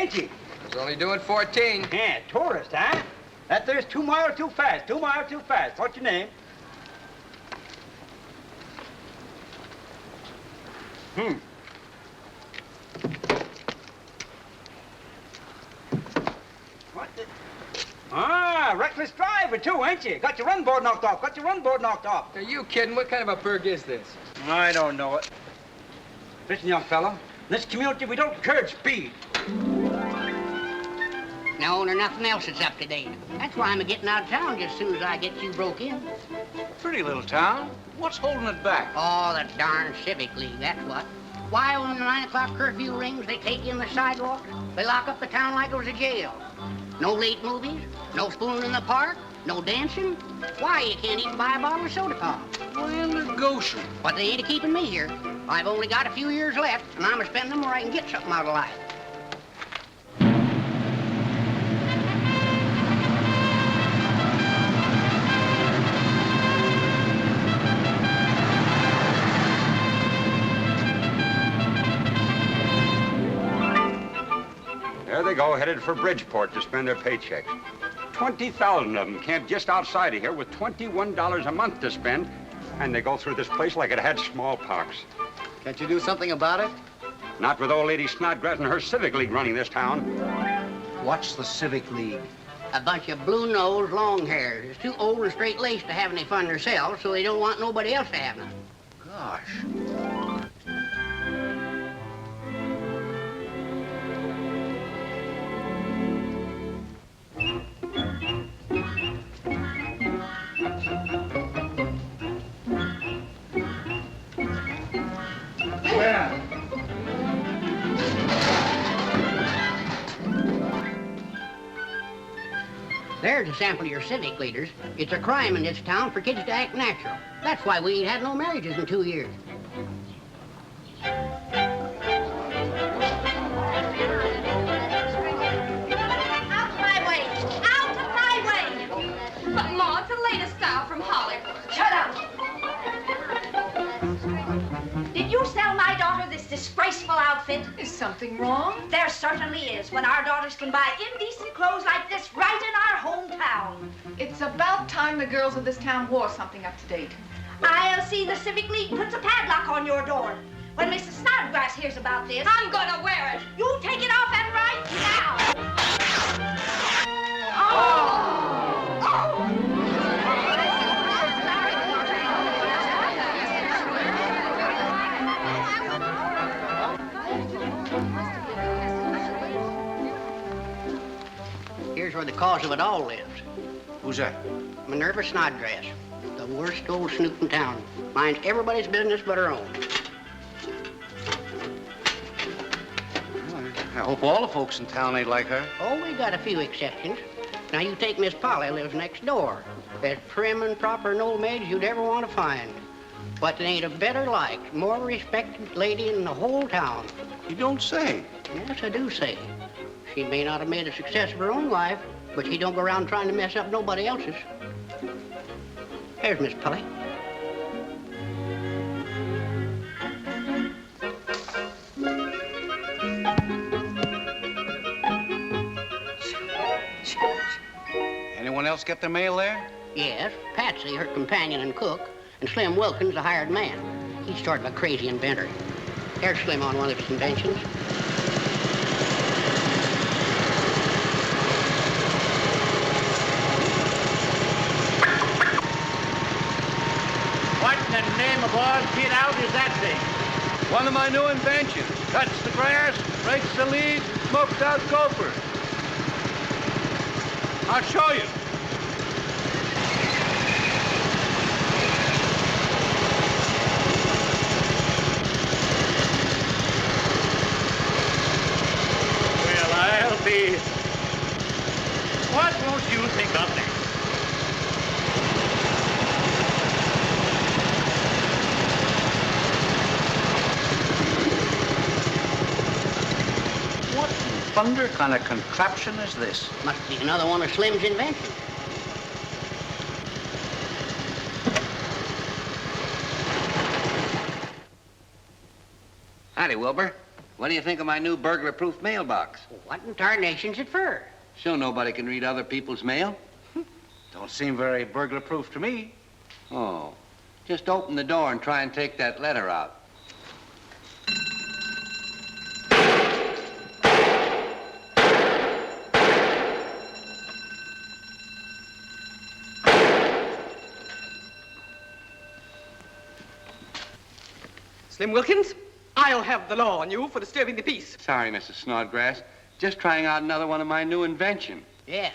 ain't he? He's only doing 14. Yeah, tourist, huh? That there's 2 miles too fast. 2 miles too fast. What's your name? What the... Ah, reckless driver, too, ain't you? Got your run board knocked off. Got your run board knocked off. Are you kidding? What kind of a burg is this? I don't know it. Listen, young fellow, in this community, we don't encourage speed. No, there's nothing else that's up to date. That's why I'm getting out of town just as soon as I get you broke in. Pretty little town. What's holding it back? Oh, the darn Civic League, that's what. Why, when the 9 o'clock curfew rings, they take in the sidewalks. They lock up the town like it was a jail. No late movies, no spooning in the park, no dancing. Why, you can't even buy a bottle of soda pop. Well, Goshen. But they ain't a-keeping me here. I've only got a few years left, and I'm a-spending them where I can get something out of life. There they go, headed for Bridgeport to spend their paychecks. 20,000 of them camped just outside of here with $21 a month to spend, and they go through this place like it had smallpox. Can't you do something about it? Not with old lady Snodgrass and her Civic League running this town. What's the Civic League? A bunch of blue-nosed, long hairs. It's too old and straight-laced to have any fun themselves, so they don't want nobody else to have none. Gosh. There's a sample of your civic leaders. It's a crime in this town for kids to act natural. That's why we ain't had no marriages in 2 years. Out of my way! Out of my way! But, Ma, it's the latest style from Hollywood. Shut up! Did you sell my daughter this disgraceful outfit? Is something wrong? There certainly is, when our daughters can buy indecent clothes like this right in our hometown. It's about time the girls of this town wore something up to date. I'll see the Civic League puts a padlock on your door. When Mrs. Snodgrass hears about this... I'm gonna wear it. You take it off and right now! Here's where the cause of it all lives. Who's that? Minerva Snodgrass, the worst old snoop in town. Minds everybody's business but her own. I hope all the folks in town ain't like her. Oh, we got a few exceptions. Now, you take Miss Polly, lives next door. As prim and proper an old maid as you'd ever want to find. But there ain't a better liked, more respected lady in the whole town. You don't say. Yes, I do say. She may not have made a success of her own life, but she don't go around trying to mess up nobody else's. Here's Miss Polly. Anyone else get their mail there? Yes, Patsy, her companion and cook, and Slim Wilkins, the hired man. He's sort of a crazy inventor. Here's Slim on one of his inventions. What in the name of all get out is that thing? One of my new inventions. Cuts the grass, breaks the leaves, smokes out gophers. I'll show you. Well, I'll be... What won't you think of next? What in thunder kind of contraption is this? Must be another one of Slim's inventions. Howdy, Wilbur. What do you think of my new burglar-proof mailbox? What in tarnation's it for? So nobody can read other people's mail? Don't seem very burglar-proof to me. Oh, just open the door and try and take that letter out. Slim Wilkins, I'll have the law on you for disturbing the peace. Sorry, Mrs. Snodgrass. Just trying out another one of my new inventions. Yeah.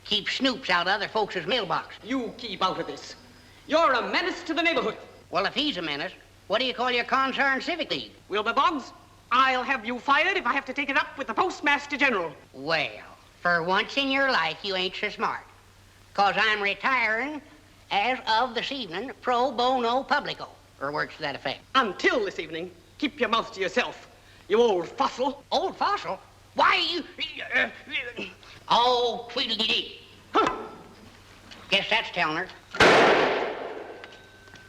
Keep snoops out of other folks' mailbox. You keep out of this. You're a menace to the neighborhood. Well, if he's a menace, what do you call your concerned Civic League? Wilbur Boggs, I'll have you fired if I have to take it up with the Postmaster General. Well, for once in your life, you ain't so smart. 'Cause I'm retiring as of this evening, pro bono publico, or words to that effect. Until this evening, keep your mouth to yourself, you old fossil. Old fossil? Why, you... Oh, Tweedledee. Huh. Guess that's telling her.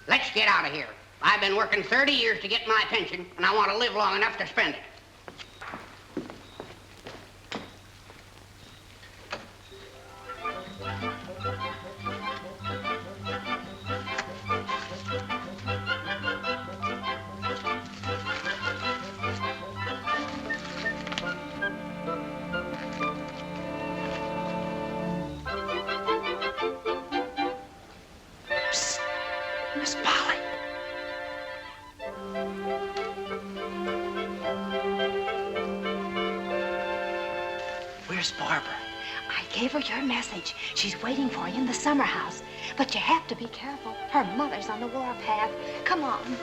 Let's get out of here. I've been working 30 years to get my pension, and I want to live long enough to spend it. Miss Polly. Where's Barbara? I gave her your message. She's waiting for you in the summer house. But you have to be careful. Her mother's on the warpath. Come on.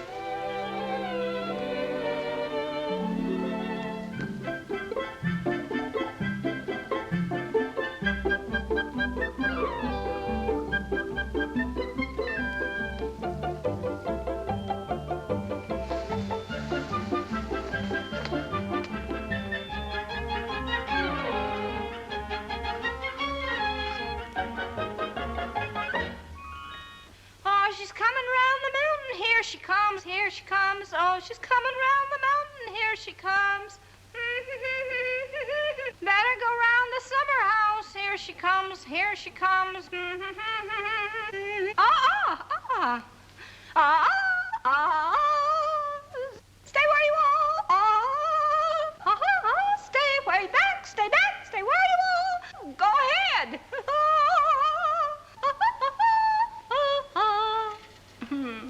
Here she comes, oh, she's coming round the mountain, here she comes. Better go round the summer house, here she comes, here she comes. Stay where you are. Stay way back, stay back, stay where you are. Go ahead.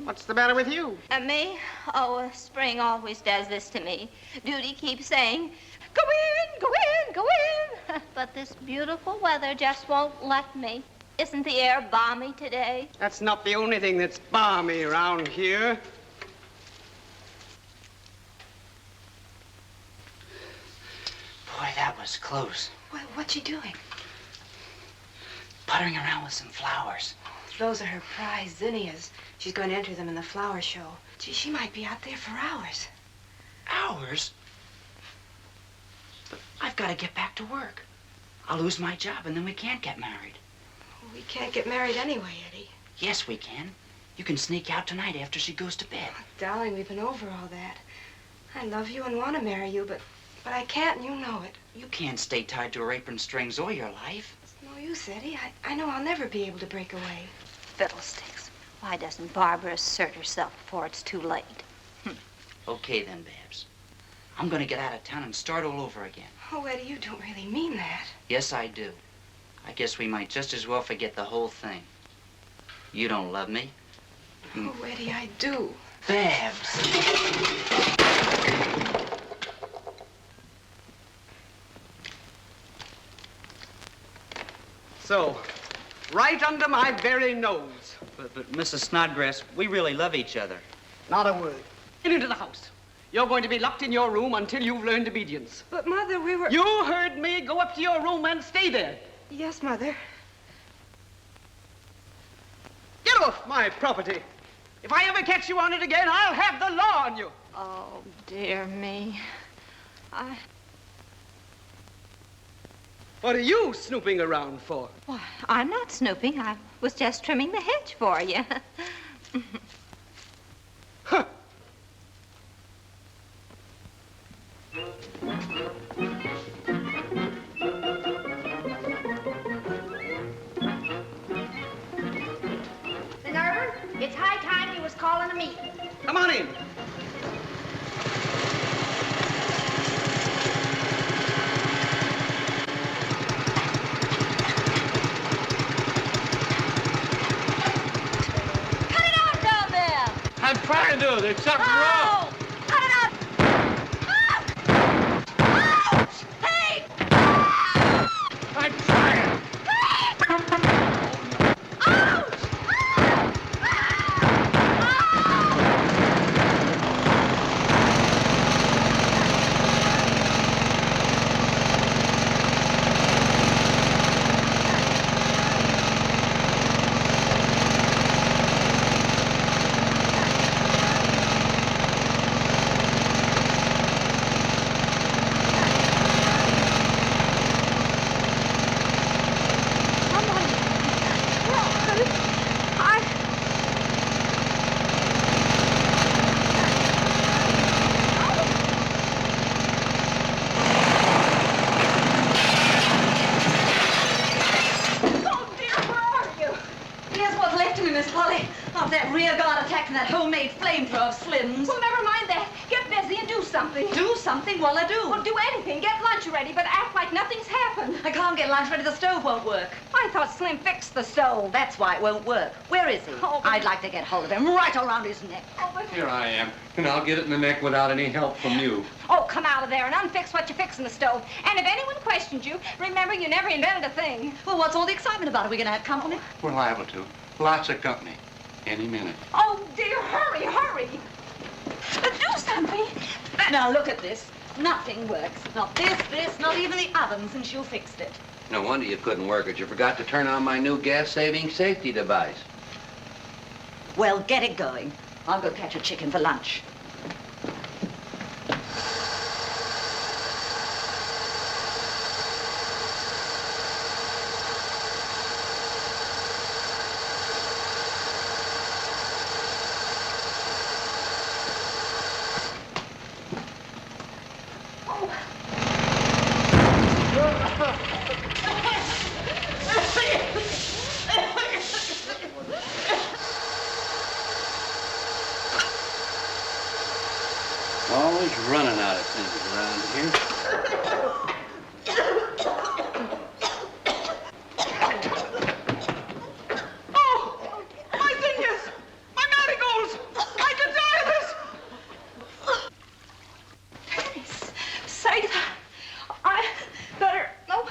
What's the matter with you? Me? Oh, spring always does this to me. Duty keeps saying, go in, go in, go in. But this beautiful weather just won't let me. Isn't the air balmy today? That's not the only thing that's balmy around here. Boy, that was close. What's she doing? Puttering around with some flowers. Those are her prize zinnias. She's going to enter them in the flower show. Gee, she might be out there for hours. Hours? But I've got to get back to work. I'll lose my job, and then we can't get married. We can't get married anyway, Eddie. Yes, we can. You can sneak out tonight after she goes to bed. Oh, darling, we've been over all that. I love you and want to marry you, but I can't, and you know it. You can't stay tied to her apron strings all your life. It's no use, Eddie. I know I'll never be able to break away. Fiddlesticks. Why doesn't Barbara assert herself before it's too late? Okay then, Babs. I'm gonna get out of town and start all over again. Oh, Eddie, you don't really mean that. Yes, I do. I guess we might just as well forget the whole thing. You don't love me. Oh, Eddie, I do. Babs. So, right under my very nose. But Mrs. Snodgrass, we really love each other. Not a word. Get into the house. You're going to be locked in your room until you've learned obedience. But, Mother, we were... You heard me. Go up to your room and stay there. Yes, Mother. Get off my property. If I ever catch you on it again, I'll have the law on you. Oh, dear me. What are you snooping around for? Why, I'm not snooping. I was just trimming the hedge for you. Huh. me. Come on in. Cut it out down there. I'm trying to. There's something wrong. Cut it out. Ouch! Hey! I'm trying. That rear guard attack and that homemade flamethrower of Slim's. Well, never mind that. Get busy and do something. Do something? What'll I do? Well, do anything. Get lunch ready, but act like nothing's happened. I can't get lunch ready. The stove won't work. I thought Slim fixed the stove. That's why it won't work. Where is he? Oh, but... I'd like to get hold of him right around his neck. Oh, but... Here I am, and I'll get it in the neck without any help from you. Oh, come out of there and unfix what you fix in the stove. And if anyone questions you, remember you never invented a thing. Well, what's all the excitement about? Are we going to have company? We're liable to. Lots of company. Any minute. Oh, dear, hurry, hurry. Do something. Now, look at this. Nothing works. Not this, not even the oven since you fixed it. No wonder you couldn't work it. You forgot to turn on my new gas-saving safety device. Well, get it going. I'll go catch a chicken for lunch. Always running out of things around here. Oh, my zinnias! My marigolds! I could die of this! Dennis, say that. I better... No.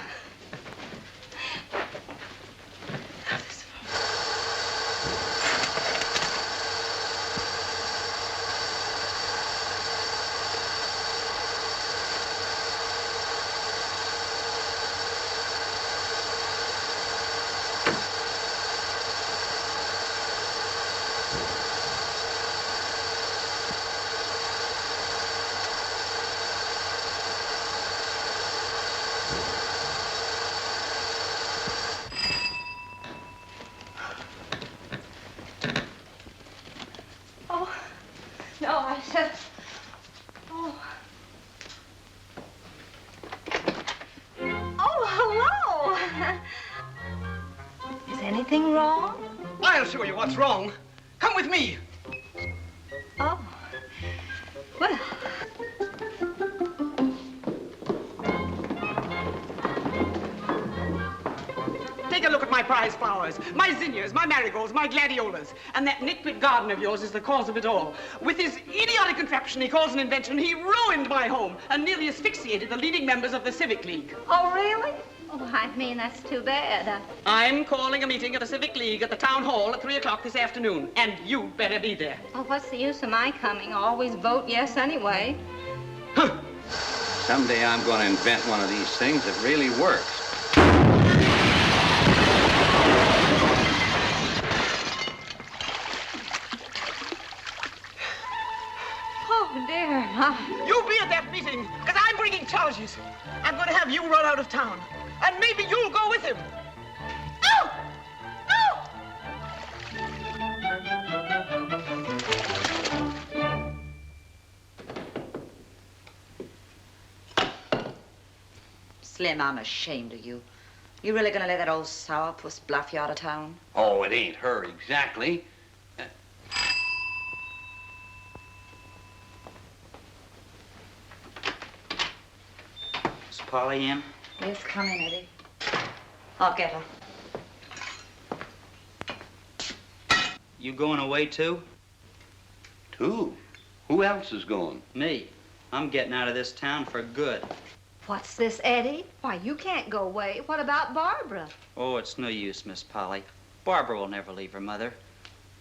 No, I said... Oh. Oh, hello. Is anything wrong? I'll show you what's wrong. Come with me. Oh. Well. Take a look at my prize flowers, my zinnias, my marigolds, my gladiolas. And that nitwit garden of yours is the cause of it all. With his idiotic contraption he calls an invention, he ruined my home and nearly asphyxiated the leading members of the Civic League. Oh, really? Oh, I mean, that's too bad. I'm calling a meeting of the Civic League at the town hall at 3 o'clock this afternoon, and you'd better be there. Oh, what's the use of my coming? I always vote yes anyway. Someday I'm going to invent one of these things that really works. Oh, dear. You be at that meeting, because I'm bringing charges. I'm going to have you run out of town, and maybe you'll go with him. Oh! Slim, I'm ashamed of you. You really gonna let that old sourpuss bluff you out of town? Oh, it ain't her exactly. Polly in? Yes, come in, Eddie. I'll get her. You going away too? Too? Who else is going? Me. I'm getting out of this town for good. What's this, Eddie? Why, you can't go away. What about Barbara? Oh, it's no use, Miss Polly. Barbara will never leave her mother.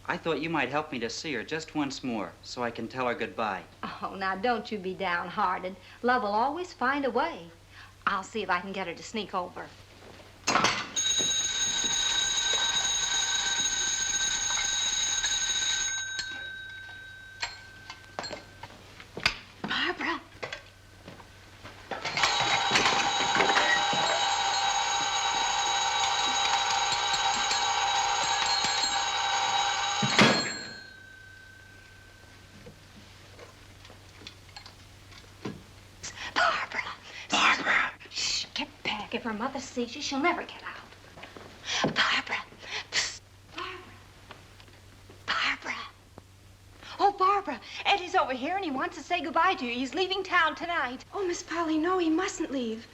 I thought you might help me to see her just once more, so I can tell her goodbye. Oh, now don't you be downhearted. Love will always find a way. I'll see if I can get her to sneak over. Barbara. If her mother sees you, she'll never get out. Barbara. Psst. Barbara. Barbara. Oh, Barbara, Eddie's over here and he wants to say goodbye to you. He's leaving town tonight. Oh, Miss Polly, no, he mustn't leave.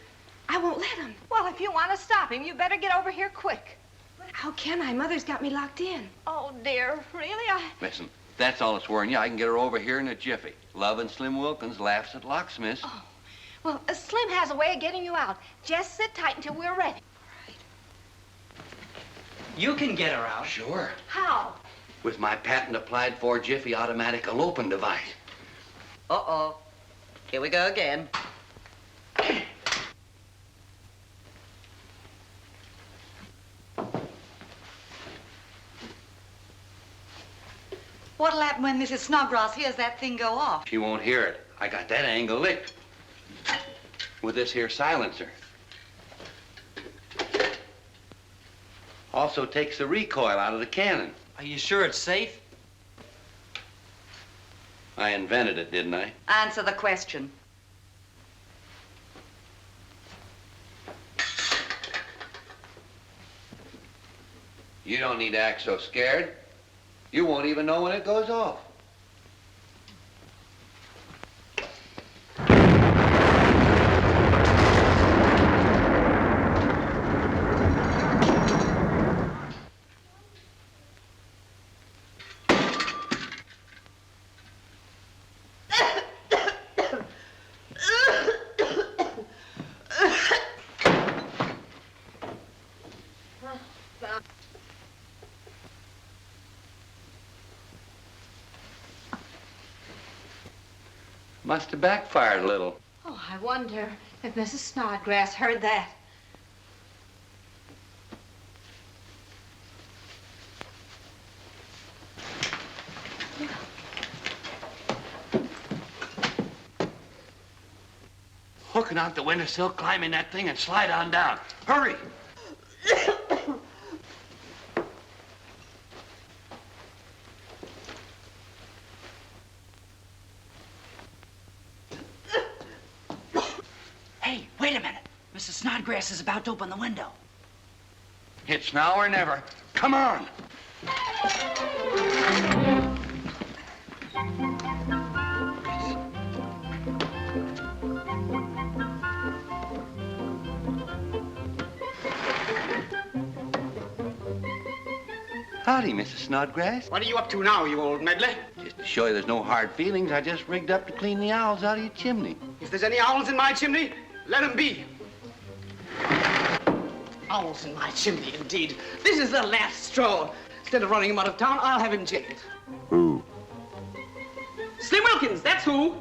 I won't let him. Well, if you want to stop him, you better get over here quick. But how can I? Mother's got me locked in. Oh, dear, really? Listen, that's all it's worrying you. I can get her over here in a jiffy. Love and Slim Wilkins laughs at locksmiths. Oh. Well, Slim has a way of getting you out. Just sit tight until we're ready. All right. You can get her out. Sure. How? With my patent-applied-for Jiffy automatic eloping device. Uh-oh. Here we go again. What'll happen when Mrs. Snodgrass hears that thing go off? She won't hear it. I got that angle licked. With this here silencer. Also takes the recoil out of the cannon. Are you sure it's safe? I invented it, didn't I? Answer the question. You don't need to act so scared. You won't even know when it goes off. Must have backfired a little. Oh, I wonder if Mrs. Snodgrass heard that. Hooking out the windowsill, climbing that thing, and slide on down. Hurry! Hey, wait a minute. Mrs. Snodgrass is about to open the window. It's now or never. Come on! Howdy, Mrs. Snodgrass. What are you up to now, you old meddler? Just to show you there's no hard feelings, I just rigged up to clean the owls out of your chimney. If there's any owls in my chimney, let them be. Owls in my chimney, indeed. This is the last straw. Instead of running him out of town, I'll have him jailed. Who? Slim Wilkins, that's who.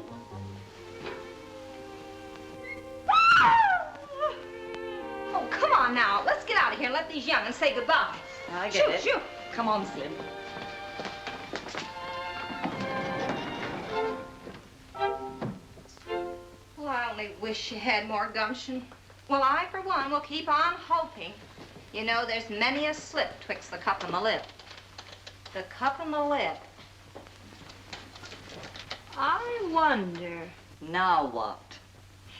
Oh, come on now. Let's get out of here and let these young'uns say goodbye. I get it. Shoot. Come on, Slim. Well, I only wish you had more gumption. Well, I, for one, will keep on hoping. You know, there's many a slip twixt the cup and the lip. The cup and the lip. I wonder. Now what?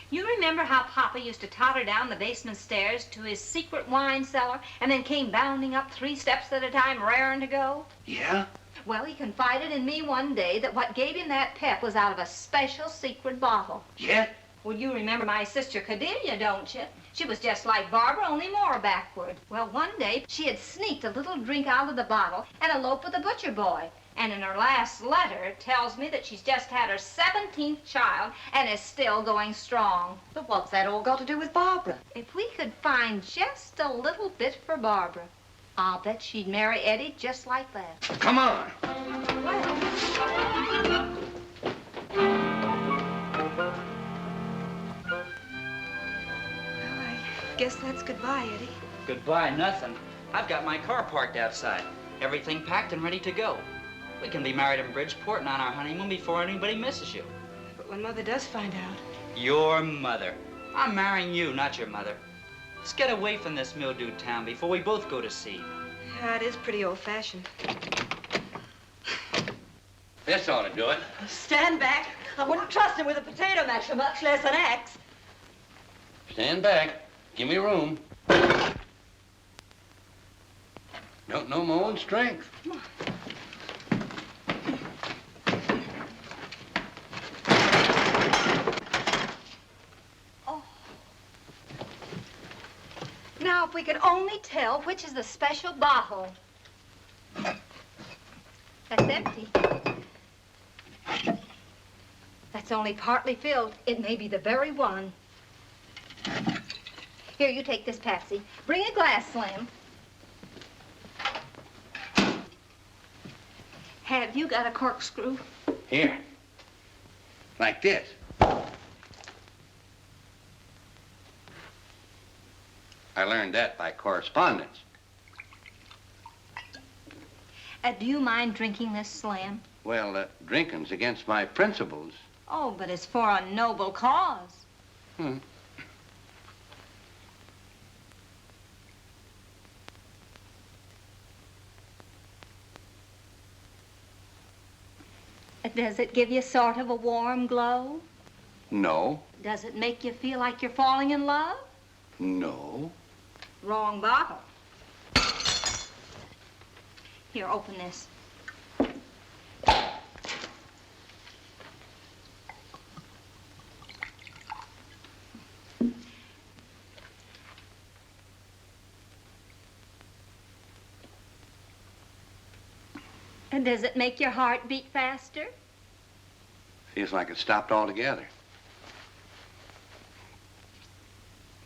You remember how Papa used to totter down the basement stairs to his secret wine cellar and then came bounding up 3 steps at a time, raring to go? Yeah? Well, he confided in me one day that what gave him that pep was out of a special secret bottle. Yeah? Well, you remember my sister Cordelia, don't you? She was just like Barbara, only more backward. Well, one day, she had sneaked a little drink out of the bottle and eloped with a butcher boy. And in her last letter, tells me that she's just had her 17th child and is still going strong. But what's that all got to do with Barbara? If we could find just a little bit for Barbara, I'll bet she'd marry Eddie just like that. Come on. Guess that's goodbye, Eddie. Goodbye, nothing. I've got my car parked outside. Everything packed and ready to go. We can be married in Bridgeport and on our honeymoon before anybody misses you. But when Mother does find out... Your mother. I'm marrying you, not your mother. Let's get away from this mildewed town before we both go to sea. Yeah, it is pretty old-fashioned. This ought to do it. Stand back. I wouldn't trust him with a potato masher, much less an axe. Stand back. Give me room. Don't know my own strength. Now, if we could only tell which is the special bottle. That's empty. That's only partly filled. It may be the very one. Here, you take this, Patsy. Bring a glass, Slim. Have you got a corkscrew? Here. Like this. I learned that by correspondence. Do you mind drinking this, Slim? Well, drinking's against my principles. Oh, but it's for a noble cause. Hmm. Does it give you sort of a warm glow? No. Does it make you feel like you're falling in love? No. Wrong bottle. Here, open this. And does it make your heart beat faster? Feels like it stopped altogether.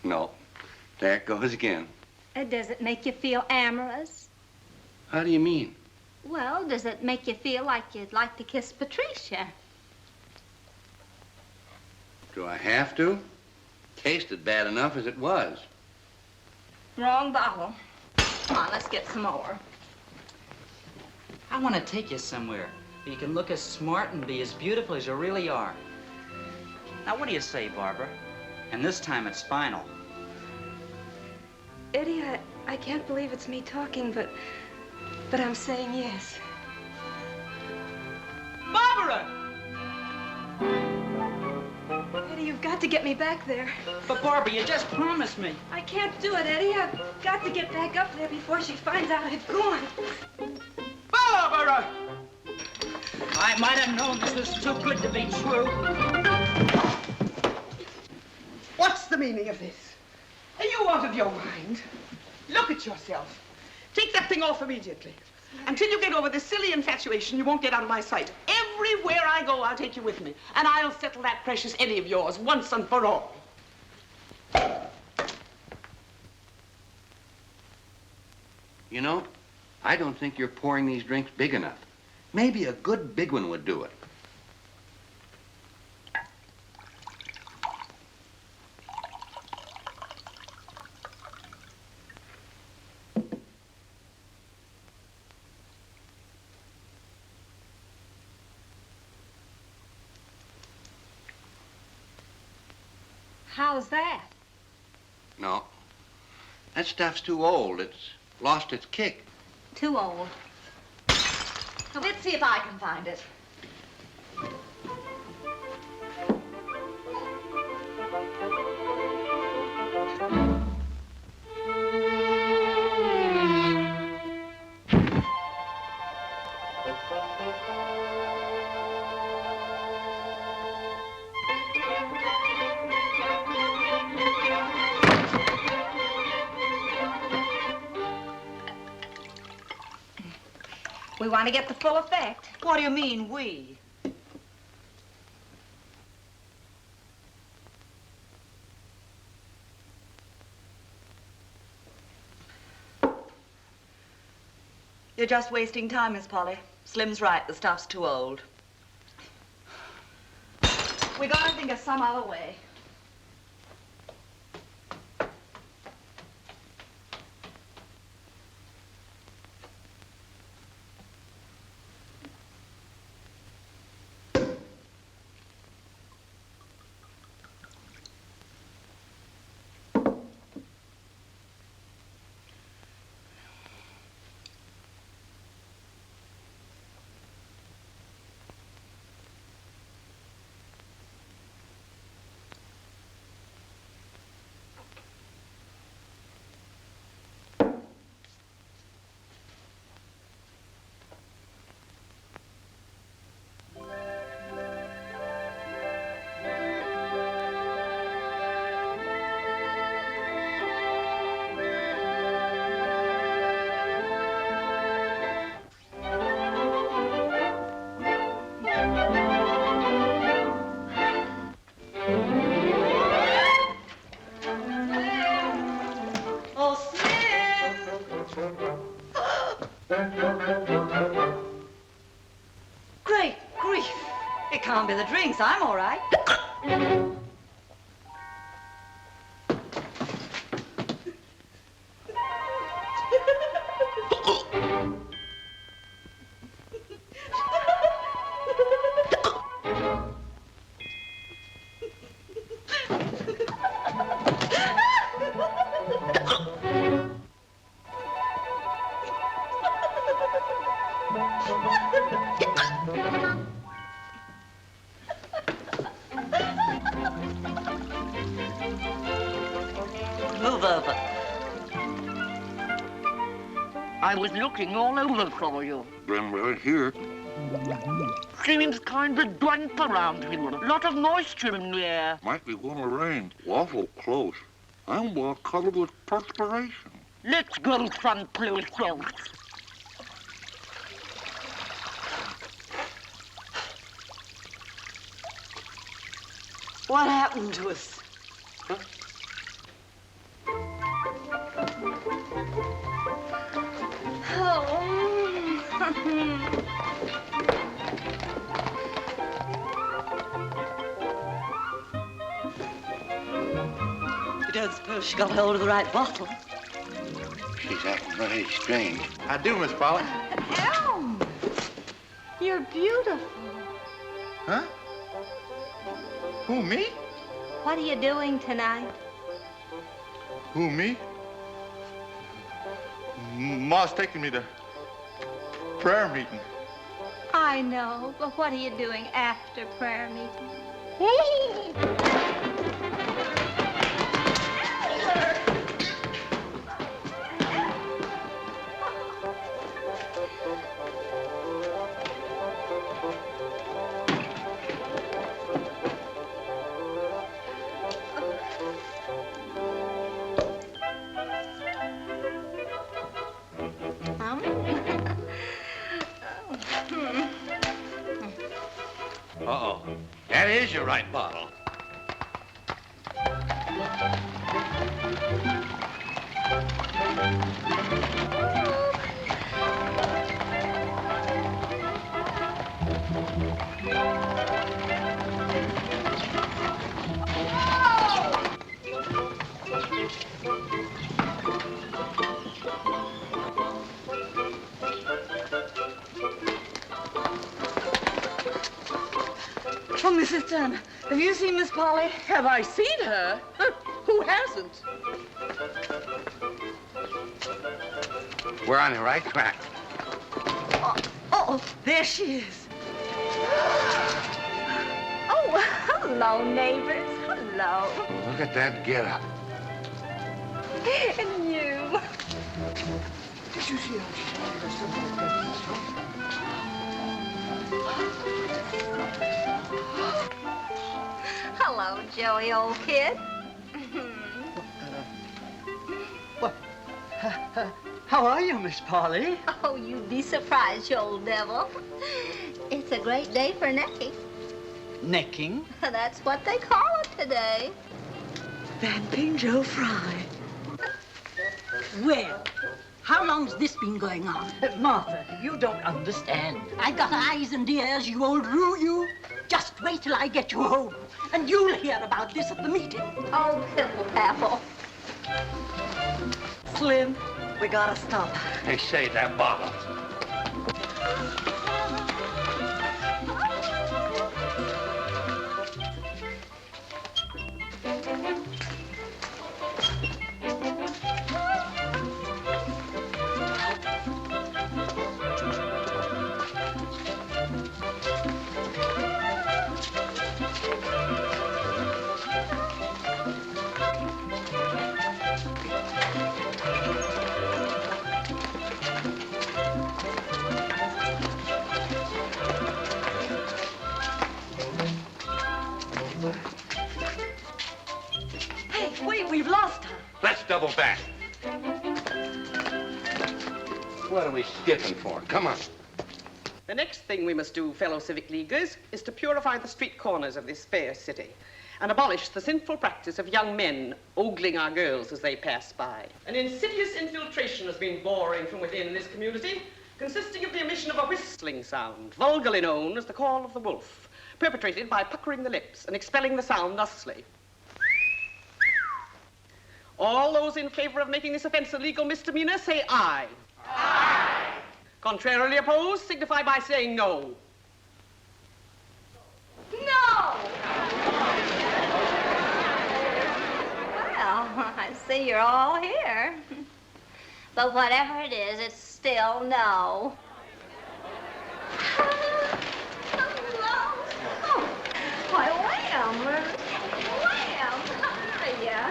No. There it goes again. Does it make you feel amorous? How do you mean? Well, does it make you feel like you'd like to kiss Patricia? Do I have to? Tasted bad enough as it was. Wrong bottle. Come on, let's get some more. I want to take you somewhere where you can look as smart and be as beautiful as you really are. Now, what do you say, Barbara? And this time it's final. Eddie, I can't believe it's me talking, but I'm saying yes. Barbara! Eddie, you've got to get me back there. But, Barbara, you just promised me. I can't do it, Eddie. I've got to get back up there before she finds out I've gone. Barbara! I might have known this was too good to be true. What's the meaning of this? Are you out of your mind? Look at yourself. Take that thing off immediately. Until you get over this silly infatuation, you won't get out of my sight. Everywhere I go, I'll take you with me. And I'll settle that precious Eddie of yours once and for all. You know, I don't think you're pouring these drinks big enough. Maybe a good big one would do it. How's that? No. That stuff's too old. It's lost its kick. Too old. Now, let's see if I can find it. We want to get the full effect. What do you mean, we? You're just wasting time, Miss Polly. Slim's right, the stuff's too old. We gotta think of some other way. Great grief! It can't be the drinks. I'm all right. Move over. I was looking all over for you. Been right here. Seems kind of damp around here. A lot of moisture in the air. Might be gonna rain. Awful close. I'm all covered with perspiration. Let's go someplace else. What happened to us? You don't suppose she got hold of the right bottle? She's acting very strange. I do, Miss Polly. Elm, you're beautiful. Huh? Who, me? What are you doing tonight? Who, me? Ma's taking me to prayer meeting. I know, but what are you doing after prayer meeting? Uh-oh. That is your right bottle. Oh, Mrs. Turner, have you seen Miss Polly? Have I seen her? Who hasn't? We're on the right track. Oh, there she is. Oh, hello, neighbors. Hello. Look at that get-up. And you. Did you see how she held herself? Hello, Joey, old kid. How are you, Miss Polly? Oh, you'd be surprised, you old devil. It's a great day for necking. Necking? That's what they call it today. Vamping Joe Fry. Well, how long's this been going on? Martha, you don't understand. I got eyes and ears, you old roo, you. Just wait till I get you home, and you'll hear about this at the meeting. Oh, piffle-paffle. Slim, we gotta stop. Hey, say that bottle. Hey, wait, we've lost her. Let's double back. What are we skipping for? Come on. The next thing we must do, fellow Civic Leaguers, is to purify the street corners of this fair city and abolish the sinful practice of young men ogling our girls as they pass by. An insidious infiltration has been boring from within this community, consisting of the emission of a whistling sound, vulgarly known as the call of the wolf, perpetrated by puckering the lips and expelling the sound thusly. All those in favor of making this offense a legal misdemeanor say aye. Aye. Contrarily opposed, signify by saying no. No! Well, I see you're all here. But whatever it is, it's still no. Why, Wham! Wham! How are ya?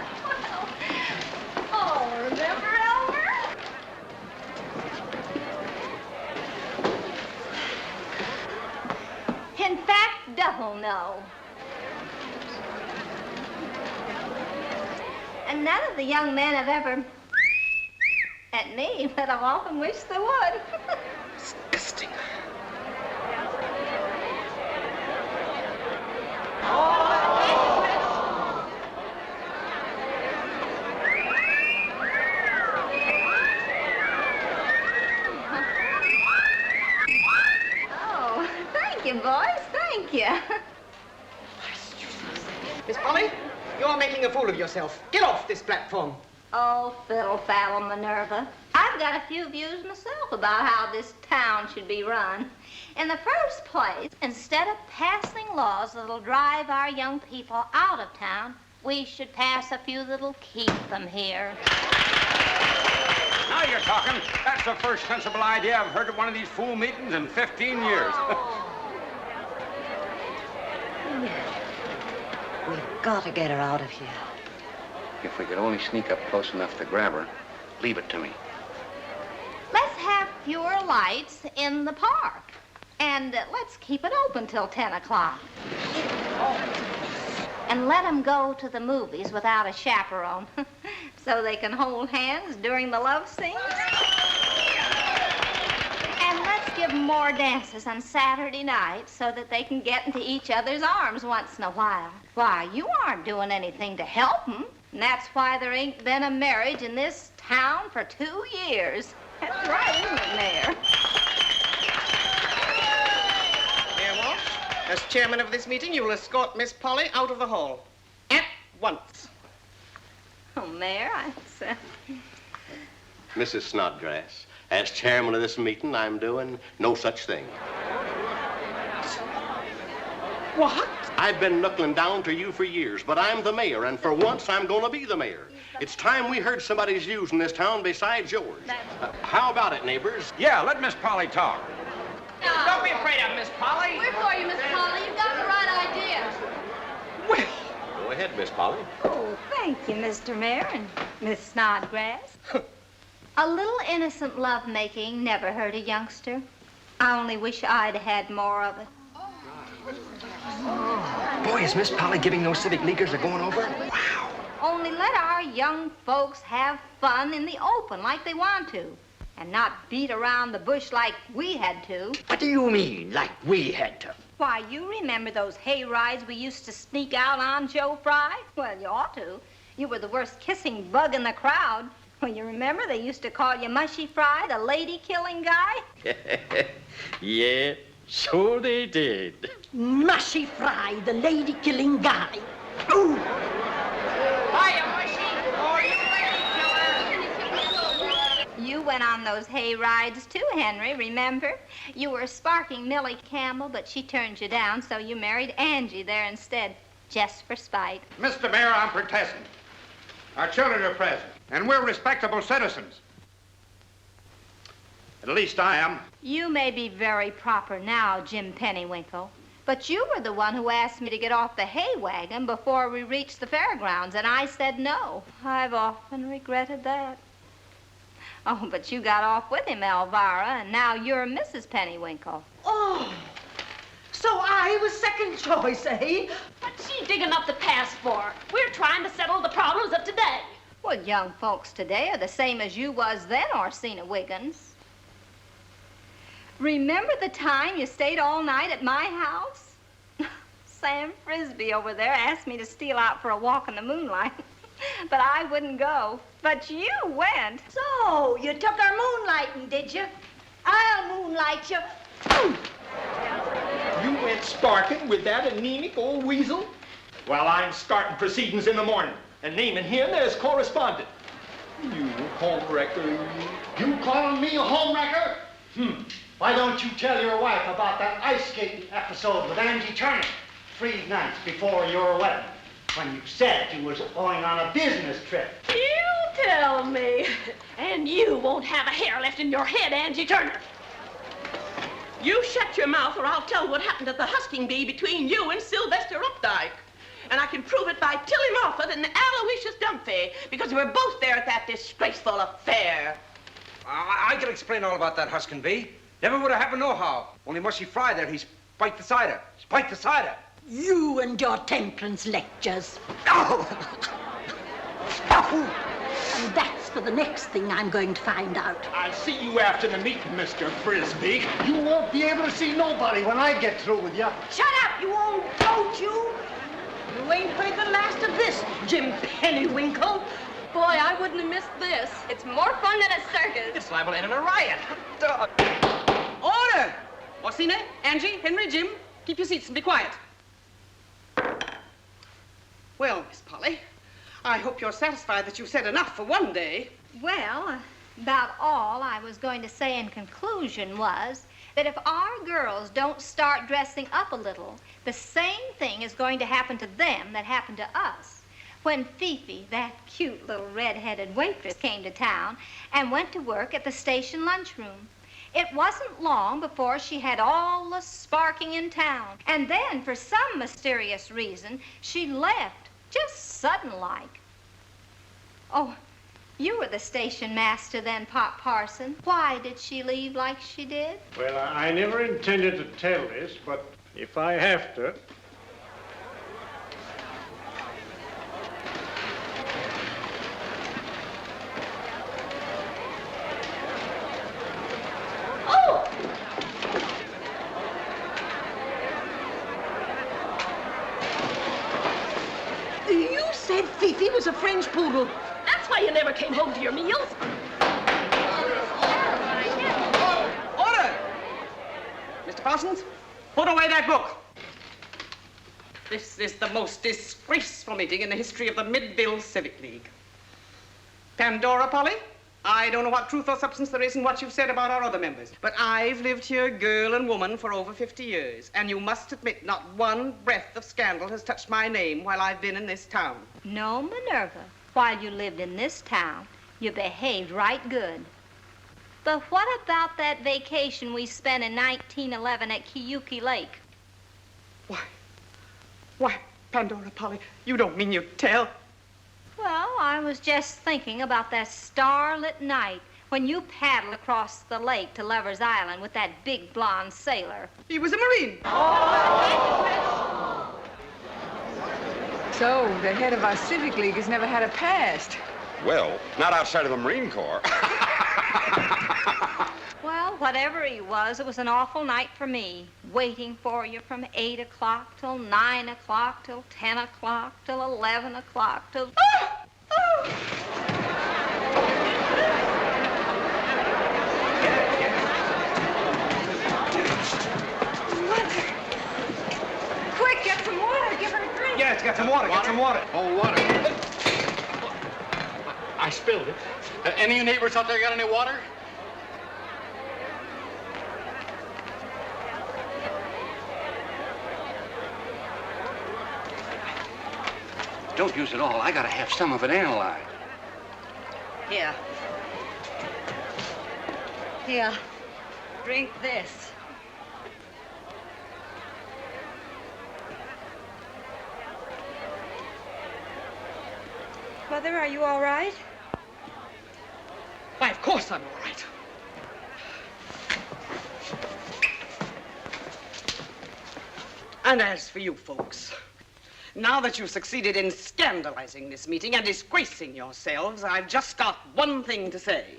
Oh, remember Elmer? In fact, double no. And none of the young men have ever at me, but I've often wished they would. Disgusting. Oh, thank you, boys, thank you. Miss Polly, you're making a fool of yourself. Get off this platform. Oh, fiddle-faddle, Minerva. I've got a few views myself about how this town should be run. In the first place, instead of passing laws that'll drive our young people out of town, we should pass a few that'll keep them here. Now you're talking. That's the first sensible idea I've heard at one of these fool meetings in 15 years. We've got to get her out of here. If we could only sneak up close enough to grab her, leave it to me. Let's have fewer lights in the park. And let's keep it open till 10 o'clock. And let them go to the movies without a chaperone so they can hold hands during the love scenes. And let's give them more dances on Saturday night so that they can get into each other's arms once in a while. Why, you aren't doing anything to help them. And that's why there ain't been a marriage in this town for 2 years. That's right, isn't it, Mayor? Mayor Walsh, as chairman of this meeting, you will escort Miss Polly out of the hall. At once. Oh, Mayor, Mrs. Snodgrass, as chairman of this meeting, I'm doing no such thing. What? I've been knuckling down to you for years, but I'm the mayor, and for once I'm going to be the mayor. It's time we heard somebody's views in this town besides yours. How about it, neighbors? Yeah, let Miss Polly talk. Don't be afraid of Miss Polly. We're for you, Miss Polly. You've got the right idea. Go ahead, Miss Polly. Oh, thank you, Mr. Mayor and Miss Snodgrass. A little innocent lovemaking never hurt a youngster. I only wish I'd had more of it. Boy, is Miss Polly giving those Civic Leaguers a going over? Wow. Only let our young folks have fun in the open like they want to. and not beat around the bush like we had to. What do you mean, like we had to? Why, you remember those hay rides we used to sneak out on, Joe Fry? Well, you ought to. You were the worst kissing bug in the crowd. Well, you remember they used to call you Mushy Fry, the lady-killing guy? Yeah, so they did. Mushy Fry, the lady-killing guy. Ooh! Hiya, Mushy! You went on those hay rides too, Henry, remember? You were sparking Millie Campbell, but she turned you down, so you married Angie there instead, just for spite. Mr. Mayor, I'm protesting. Our children are present, and we're respectable citizens. At least I am. You may be very proper now, Jim Pennywinkle, but you were the one who asked me to get off the hay wagon before we reached the fairgrounds, and I said no. I've often regretted that. Oh, but you got off with him, Elvira, and now you're Mrs. Pennywinkle. Oh, so I was second choice, eh? What's she digging up the past for? We're trying to settle the problems of today. Well, young folks today are the same as you was then, Orsina Wiggins. Remember the time you stayed all night at my house? Sam Frisbee over there asked me to steal out for a walk in the moonlight, but I wouldn't go. But you went. So, you took our moonlighting, did you? I'll moonlight you. You went sparking with that anemic old weasel? Well, I'm starting proceedings in the morning and naming him as correspondent. You homewrecker. You calling me a homewrecker? Why don't you tell your wife about that ice skating episode with Angie Turner 3 nights before your wedding, when you said you was going on a business trip? You tell me. And you won't have a hair left in your head, Angie Turner. You shut your mouth or I'll tell what happened at the husking bee between you and Sylvester Updike. And I can prove it by Tilly Moffat and Aloysius Dunphy, because we were both there at that disgraceful affair. I can explain all about that husking bee. Never would have happened nohow. Only Mushy Fry there, he's spiked the cider. Spiked the cider. You and your temperance lectures. Oh! And that's for the next thing I'm going to find out. I'll see you after the meeting, Mr. Frisbee. You won't be able to see nobody when I get through with you. Shut up, you old goat, you! You ain't heard the last of this, Jim Pennywinkle. Boy, I wouldn't have missed this. It's more fun than a circus. It's liable to end in a riot. Order! Orsina, Angie, Henry, Jim, keep your seats and be quiet. Well, Miss Polly, I hope you're satisfied that you've said enough for one day. Well, about all I was going to say in conclusion was that if our girls don't start dressing up a little, the same thing is going to happen to them that happened to us. When Fifi, that cute little red-headed waitress, came to town and went to work at the station lunchroom. It wasn't long before she had all the sparking in town. And then, for some mysterious reason, she left, just sudden-like. Oh, you were the station master then, Pop Parson. Why did she leave like she did? Well, I never intended to tell this, but if I have to... You said Fifi was a French poodle. That's why you never came home to your meals. Order! Mr. Parsons, put away that book. This is the most disgraceful meeting in the history of the Midville Civic League. Pandora, Polly, I don't know what truth or substance there is in what you've said about our other members, but I've lived here, girl and woman, for over 50 years, and you must admit not one breath of scandal has touched my name while I've been in this town. No, Minerva. While you lived in this town, you behaved right good. But what about that vacation we spent in 1911 at Kiyuki Lake? Why, Pandora, Polly, you don't mean you'd tell? Well, I was just thinking about that starlit night when you paddled across the lake to Lover's Island with that big blonde sailor. He was a Marine. So, the head of our Civic League has never had a past. Well, not outside of the Marine Corps. Well, whatever he was, it was an awful night for me. Waiting for you from 8 o'clock till 9 o'clock till 10 o'clock till 11 o'clock till... Mother! Quick, get some water. Give her a drink. Yes, get some water. Get some water. Oh, water. I spilled it. Any of you neighbors out there got any water? Don't use it all. I gotta have some of it analyzed. Here. Here. Drink this. Mother, are you all right? Why, of course I'm all right. And as for you folks, now that you've succeeded in scandalizing this meeting and disgracing yourselves, I've just got one thing to say.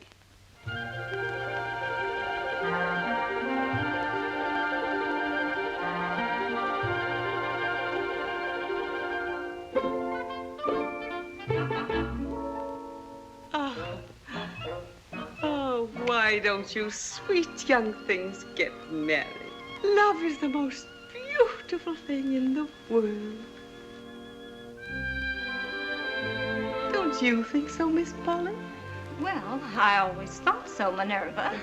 Oh, why don't you sweet young things get married? Love is the most beautiful thing in the world. Don't you think so, Miss Polly? Well, I always thought so, Minerva.